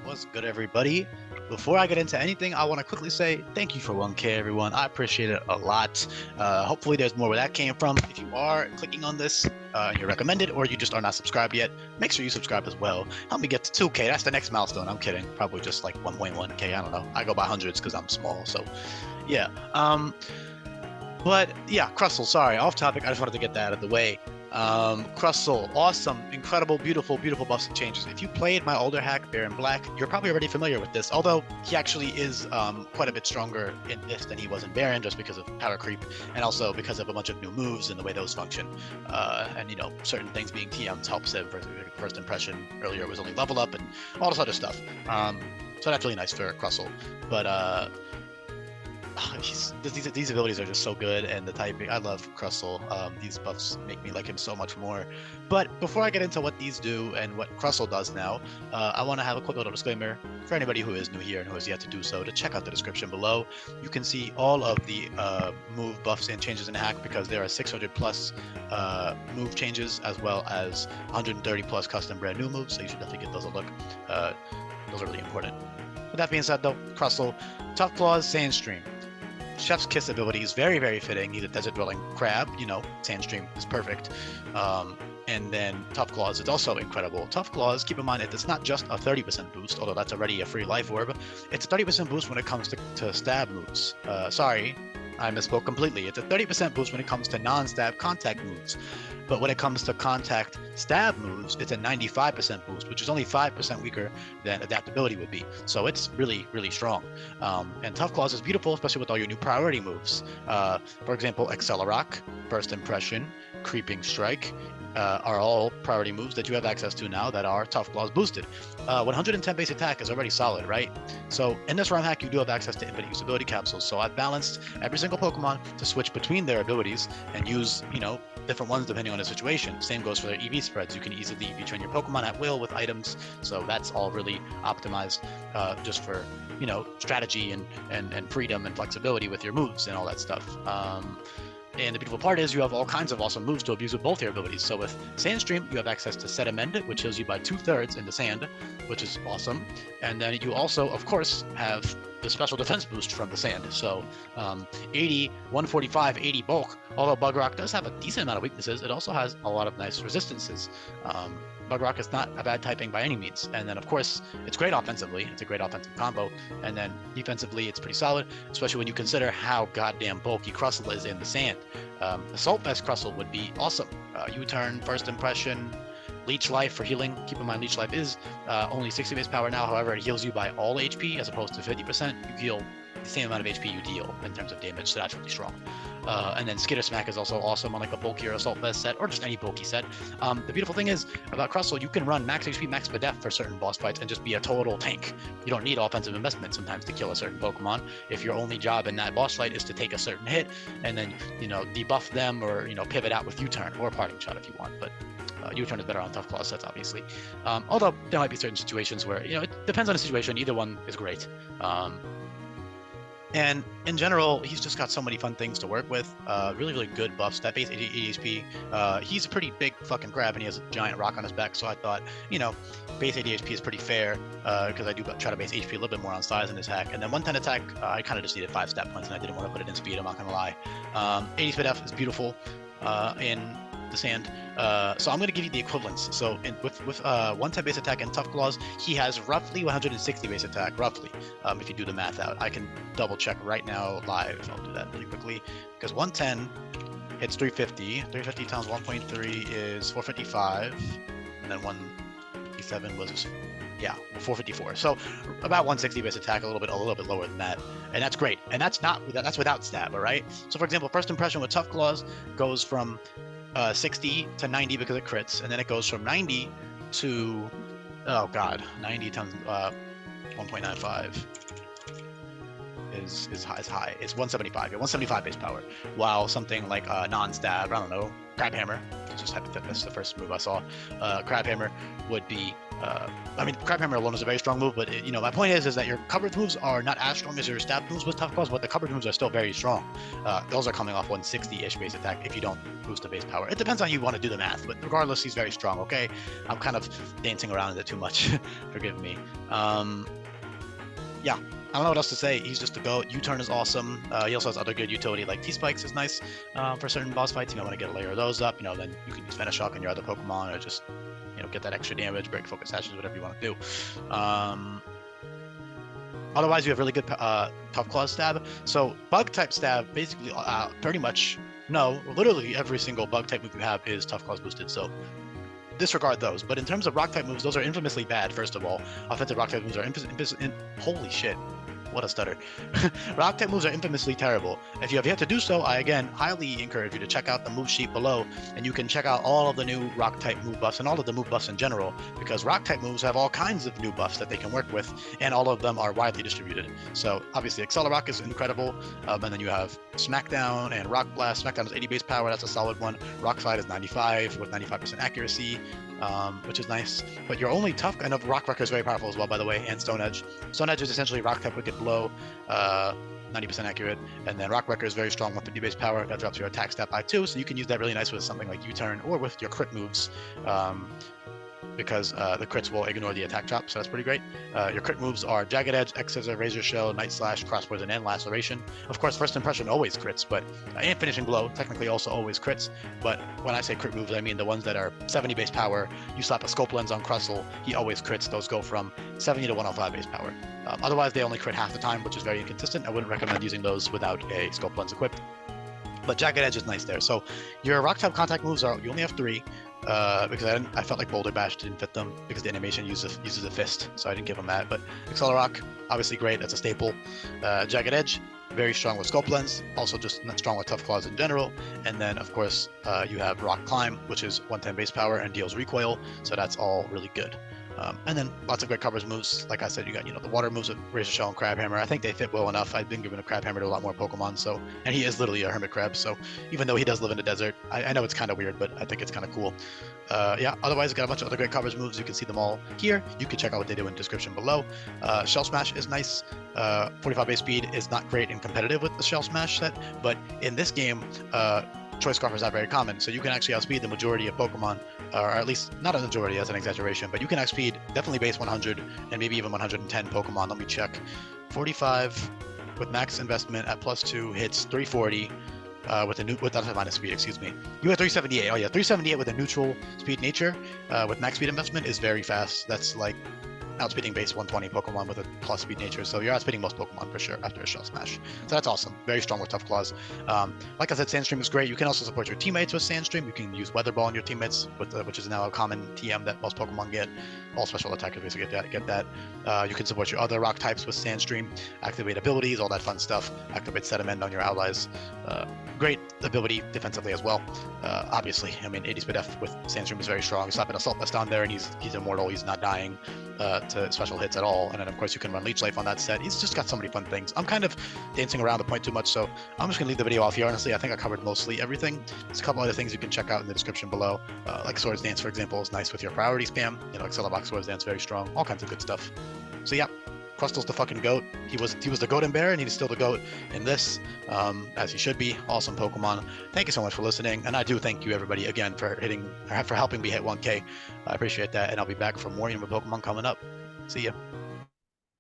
What's good, everybody? Before I get into anything, I want to quickly say thank you for 1K, everyone. I appreciate it a lot. Hopefully, there's more where that came from. If you are clicking on this and you're recommended, or you just are not subscribed yet, make sure you subscribe as well. Help me get to 2K. That's the next milestone. I'm kidding. Probably just like 1.1K. I don't know. I go by hundreds because I'm small. So, yeah. But yeah, Crustle. Sorry, off topic. I just wanted to get that out of the way. Crustle, awesome, incredible, beautiful buffs and changes. If you played my older hack, Bear in Black, you're probably already familiar with this, although he actually is quite a bit stronger in this than he was in Baron, just because of power creep, and also because of a bunch of new moves and the way those function. And, you know, certain things being TMs helps him for first impression. Earlier it was only level up and all this other stuff. So that's really nice for Crustle. But, these abilities are just so good, and the typing, I love Crustle. These buffs make me like him so much more. But before I get into what these do and what Crustle does now, I want to have a quick little disclaimer for anybody who is new here and who has yet to do so, to check out the description below. You can see all of the move buffs and changes in the hack, because there are 600 plus move changes, as well as 130 plus custom brand new moves, so you should definitely get those a look. Those are really important. With that being said, though, Crustle, Tough Claws, Sandstream. Chef's Kiss ability is very, very fitting. He's a desert dwelling crab, you know, Sandstream is perfect. And then Tough Claws is also incredible. Tough Claws, keep in mind, it's not just a 30% boost, although that's already a free life orb. It's a 30% boost when it comes to stab moves. Sorry, I misspoke completely. It's a 30% boost when it comes to non-stab contact moves. But when it comes to contact stab moves, it's a 95% boost, which is only 5% weaker than adaptability would be. So it's really, really strong. And Tough Claws is beautiful, especially with all your new priority moves. For example, Accelerock, First Impression, Creeping Strike, are all priority moves that you have access to now that are Tough Claws boosted. 110 base attack is already solid, right? So in this ROM hack, you do have access to infinite usability capsules. So I've balanced every single Pokemon to switch between their abilities and use, you know, different ones depending on the situation. Same goes for their EV spreads. You can easily retrain your Pokemon at will with items. So that's all really optimized just for, you know, strategy and freedom and flexibility with your moves and all that stuff. And the beautiful part is you have all kinds of awesome moves to abuse with both your abilities. So with Sandstream, you have access to Set Amend, which heals you by 2/3 in the sand, which is awesome. And then you also, of course, have the special defense boost from the sand. So 80, 145, 80 bulk. Although Bug Rock does have a decent amount of weaknesses, it also has a lot of nice resistances. Bug Rock is not a bad typing by any means. And then, of course, it's great offensively. It's a great offensive combo. And then defensively, it's pretty solid, especially when you consider how goddamn bulky Crustle is in the sand. Assault Vest Crustle would be awesome. U-turn, First Impression, Leech Life for healing. Keep in mind, Leech Life is only 60 base power now. However, it heals you by all HP as opposed to 50%. You heal the same amount of HP you deal in terms of damage, so that's really strong. And then Skitter Smack is also awesome on like a bulkier Assault Vest set, or just any bulky set. The beautiful thing is about Crustle, you can run max HP, max Def for certain boss fights and just be a total tank. You don't need offensive investment sometimes to kill a certain Pokemon. If your only job in that boss fight is to take a certain hit and then, you know, debuff them, or, you know, pivot out with U-turn or Parting Shot if you want. But U-turn is better on Tough Claws sets, obviously. Although there might be certain situations where, you know, it depends on the situation. Either one is great. And in general, he's just got so many fun things to work with. Really, really good buffs. That base 80 HP, he's a pretty big fucking crab, and he has a giant rock on his back. So I thought, you know, base 80 HP is pretty fair, because I do try to base HP a little bit more on size in this hack. And then 110 attack, I kind of just needed 5 stat points, and I didn't want to put it in speed, I'm not going to lie. 80 speed F is beautiful in the sand. So I'm going to give you the equivalents. So with 110 base attack and Tough Claws, he has roughly 160 base attack, roughly, if you do the math out. I can double check right now live. I'll do that really quickly, because 110 hits 350. 350 times 1.3 is 455, and then 157 was, yeah, 454. So about 160 base attack, a little bit lower than that, and that's great. And that's without stab, all right? So for example, First Impression with Tough Claws goes from 60 to 90 because it crits, and then it goes from 90 to, oh god, 90 times 1.95 is high. It's 175. Yeah, 175 base power. While something like non-stab, I don't know, Crab Hammer, just hypothetically, that's the first move I saw. Crab Hammer would be I mean, Crab Hammer alone is a very strong move, but you know, my point is that your coverage moves are not as strong as your stab moves with Tough Claws, but the coverage moves are still very strong. Those are coming off 160-ish base attack if you don't boost the base power. It depends on you want to do the math, but regardless, he's very strong. Okay, I'm kind of dancing around it too much. Forgive me. Yeah. I don't know what else to say. He's just a goat. U-turn is awesome. He also has other good utility, like T-Spikes is nice for certain boss fights. You might want to get a layer of those up. You know, then you can use Venice Shock on your other Pokemon, or just, you know, get that extra damage, break focus hashes, whatever you want to do. Otherwise, you have really good Tough Claws stab. So bug type stab, basically, pretty much, no, literally every single bug type move you have is Tough Claws boosted. So disregard those. But in terms of rock type moves, those are infamously bad. First of all, offensive rock type moves are holy shit. What a stutter. Rock type moves are infamously terrible. If you have yet to do so, I again highly encourage you to check out the move sheet below, and you can check out all of the new rock type move buffs and all of the move buffs in general, because rock type moves have all kinds of new buffs that they can work with, and all of them are widely distributed. So obviously Accelerock is incredible, and then you have Smackdown and Rock Blast. Smackdown is 80 base power, that's a solid one. Rock Slide is 95 with 95% accuracy, which is nice. But you're only tough, and Rock Wrecker is very powerful as well, by the way, and Stone Edge. Stone Edge is essentially Rock type Wicked Blow, 90% accurate, and then Rock Wrecker is very strong with 50 base power. That drops your attack stat by 2, so you can use that really nice with something like U-turn or with your crit moves, because the crits will ignore the attack drop, so that's pretty great. Your crit moves are Jagged Edge, X Scissor, Razor Shell, Night Slash, Cross Poison, and Laceration. Of course, First Impression always crits, but and Finishing Blow technically also always crits. But when I say crit moves, I mean the ones that are 70 base power. You slap a Scope Lens on Crustle, he always crits. Those go from 70 to 105 base power. Otherwise, they only crit half the time, which is very inconsistent. I wouldn't recommend using those without a Scope Lens equipped. But Jagged Edge is nice there. So your rock type contact moves are, you only have 3, because I felt like Boulder Bash didn't fit them because the animation uses a fist, so I didn't give them that. But Accelerock, obviously great, that's a staple. Jagged Edge, very strong with Scope Lens, also just strong with Tough Claws in general. And then of course you have Rock Climb, which is 110 base power and deals recoil, so that's all really good. And then lots of great coverage moves. Like I said, you got, you know, the water moves with Razor Shell and Crab Hammer. I think they fit well enough. I've been given a Crab Hammer to a lot more Pokemon, so, and he is literally a hermit crab, so even though he does live in the desert, I know it's kind of weird, but I think it's kind of cool. Yeah, otherwise got a bunch of other great coverage moves. You can see them all here. You can check out what they do in the description below. Shell Smash is nice. 45 base speed is not great and competitive with the Shell Smash set, but in this game, Choice Scarf is not very common, so you can actually outspeed the majority of Pokemon, or at least not a majority, that's an exaggeration, but you can outspeed definitely base 100 and maybe even 110 Pokemon. Let me check. 45 with max investment at +2 hits 340 without minus speed, excuse me. You have 378. Oh yeah, 378 with a neutral speed nature with max speed investment is very fast. That's like outspeeding base 120 Pokemon with a plus speed nature, so you're outspeeding most Pokemon for sure after a Shell Smash. So that's awesome. Very strong with Tough Claws. Like I said, Sandstream is great. You can also support your teammates with Sandstream. You can use Weather Ball on your teammates, which is now a common TM that most Pokemon get. All special attackers basically get that. You can support your other rock types with Sandstream, activate abilities, all that fun stuff. Activate Sediment on your allies. Great ability defensively as well. Obviously, I mean, 80 speed F with Sandstream is very strong. Slap an Assault Vest on there, and he's immortal. He's not dying to special hits at all. And then of course you can run Leech Life on that set. He's just got so many fun things. I'm kind of dancing around the point too much, so I'm just gonna leave the video off here. Honestly, I think I covered mostly everything. There's a couple other things you can check out in the description below, like Swords Dance, for example, is nice with your priority spam. You know, Accelerock Swords Dance, very strong. All kinds of good stuff. So yeah, Crustle's the fucking GOAT. He was the GOAT in Bear, and he's still the GOAT in this, as he should be. Awesome Pokemon. Thank you so much for listening, and I do thank you everybody again for helping me hit 1K. I appreciate that, and I'll be back for more Pokemon coming up. See ya.